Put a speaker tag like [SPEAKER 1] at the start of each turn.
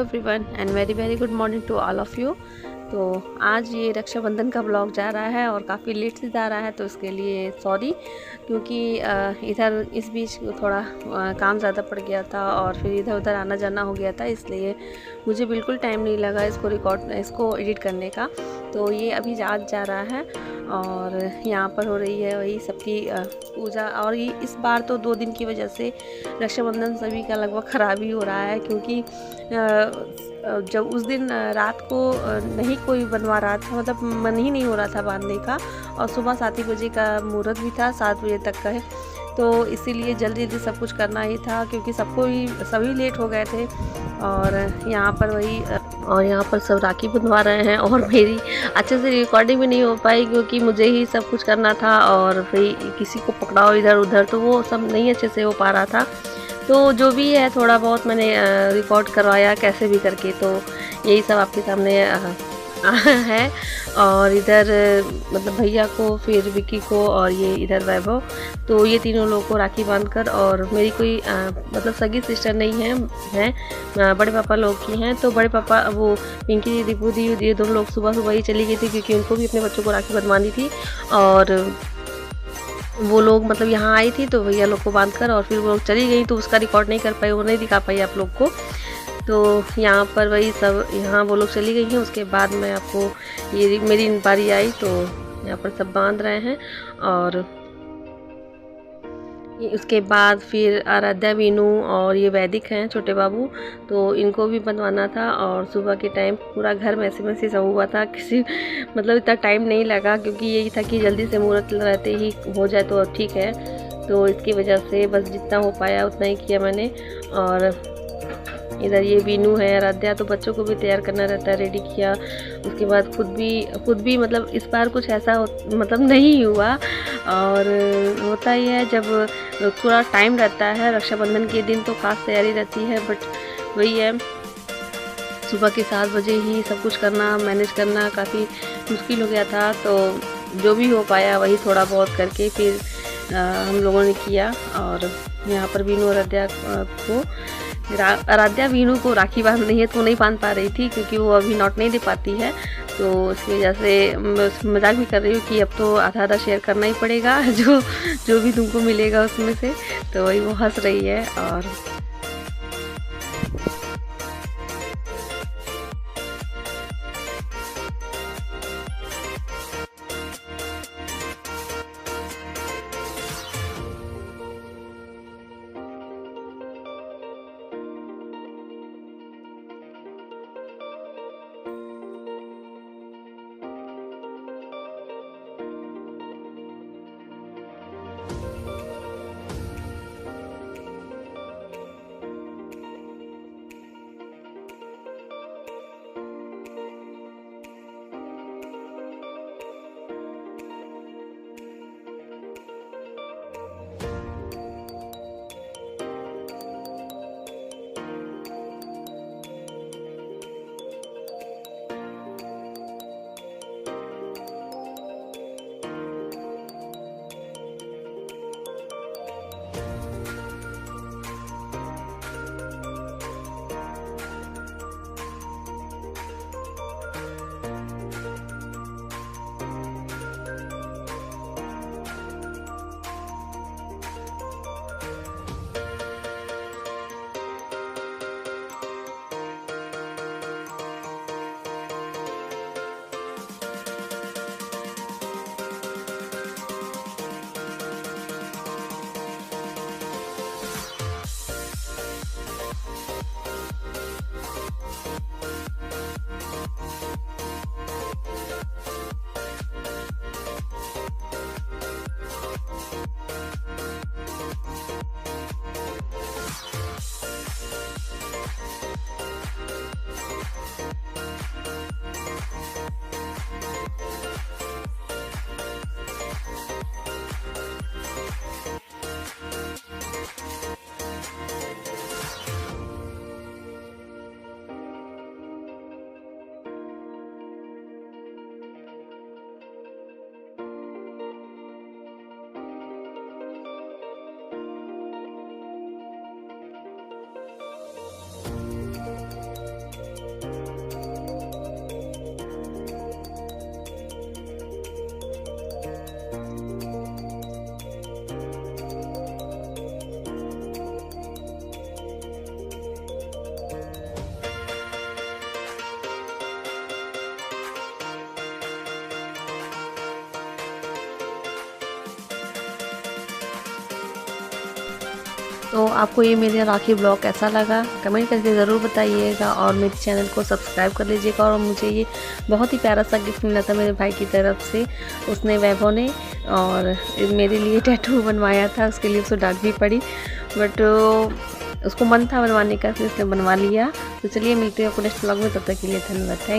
[SPEAKER 1] Everyone and very very good morning to all of you. तो आज ये रक्षाबंधन का ब्लॉग जा रहा है और काफ़ी लेट से जा रहा है, तो इसके लिए सॉरी, क्योंकि इधर इस बीच थोड़ा काम ज़्यादा पड़ गया था और फिर इधर उधर आना जाना हो गया था, इसलिए मुझे बिल्कुल टाइम नहीं लगा इसको एडिट करने का। तो ये अभी आज जा रहा है और यहाँ पर हो रही है वही सबकी पूजा। और ये इस बार तो 2 दिन की वजह से रक्षाबंधन सभी का लगभग ख़राब ही हो रहा है, क्योंकि जब उस दिन रात को नहीं कोई बनवा रहा था, मतलब मन ही नहीं हो रहा था बांधने का, और सुबह 7 ही बजे का मुहूर्त भी था, 7 बजे तक का है, तो इसीलिए जल्दी जल्दी सब कुछ करना ही था, क्योंकि सभी लेट हो गए थे। और यहाँ पर सब राखी बंधवा रहे हैं और मेरी अच्छे से रिकॉर्डिंग भी नहीं हो पाई, क्योंकि मुझे ही सब कुछ करना था और फिर किसी को पकड़ाओ इधर उधर, तो वो सब नहीं अच्छे से हो पा रहा था। तो जो भी है थोड़ा बहुत मैंने रिकॉर्ड करवाया कैसे भी करके, तो यही सब आपके सामने है। और इधर मतलब भैया को, फिर विक्की को, और ये इधर वैभव, तो ये तीनों लोगों को राखी बांधकर, और मेरी कोई मतलब सगी सिस्टर नहीं है बड़े पापा लोग की हैं, तो बड़े पापा वो पिंकी दी, दीपू दी, ये दोनों लोग सुबह सुबह ही चली गई थी, क्योंकि उनको भी अपने बच्चों को राखी बंधवानी थी। और वो लोग मतलब यहाँ आई थी, तो भैया लोग को बांधकर और फिर वो लोग चली गई, तो उसका रिकॉर्ड नहीं कर पाई, वो नहीं दिखा पाई आप लोग को। तो यहाँ पर वही सब, यहाँ वो लोग चली गई हैं, उसके बाद मैं आपको ये मेरी बारी आई, तो यहाँ पर सब बांध रहे हैं। और उसके बाद फिर आराध्या, वीनू और ये वैदिक हैं छोटे बाबू, तो इनको भी बनवाना था। और सुबह के टाइम पूरा घर मैसे मैसे सब हुआ था, किसी मतलब इतना टाइम नहीं लगा, क्योंकि यही था कि जल्दी से मुहूर्त रहते ही हो जाए तो ठीक है। तो इसकी वजह से बस जितना हो पाया उतना ही किया मैंने। और इधर ये वीनू है, आराध्या, तो बच्चों को भी तैयार करना रहता है, रेडी किया। उसके बाद खुद भी मतलब इस बार कुछ ऐसा मतलब नहीं हुआ। और होता ही है जब थोड़ा टाइम रहता है रक्षाबंधन के दिन, तो खास तैयारी रहती है, बट वही है, सुबह के 7 बजे ही सब कुछ करना, मैनेज करना काफ़ी मुश्किल हो गया था। तो जो भी हो पाया वही थोड़ा बहुत करके फिर हम लोगों ने किया। और यहाँ पर वीनू आराध्या वीनू को राखी बांध रही है, तो नहीं बांध पा रही थी, क्योंकि वो अभी नोट नहीं दे पाती है, तो इसकी वजह से मजाक भी कर रही हूँ कि अब तो आधा आधा शेयर करना ही पड़ेगा, जो भी तुमको मिलेगा उसमें से। तो वही वो हंस रही है। और तो आपको ये मेरा राखी ब्लॉग कैसा लगा कमेंट करके ज़रूर बताइएगा, और मेरे चैनल को सब्सक्राइब कर लीजिएगा। और मुझे ये बहुत ही प्यारा सा गिफ्ट मिला था मेरे भाई की तरफ से, उसने वैभव ने, और मेरे लिए टैटू बनवाया था, उसके लिए उसको डांट भी पड़ी, बट उसको मन था बनवाने का, फिर उसने बनवा लिया। तो चलिए मिलते हैं आपको नेक्स्ट ब्लॉग में, तब तक के लिए धन्यवाद।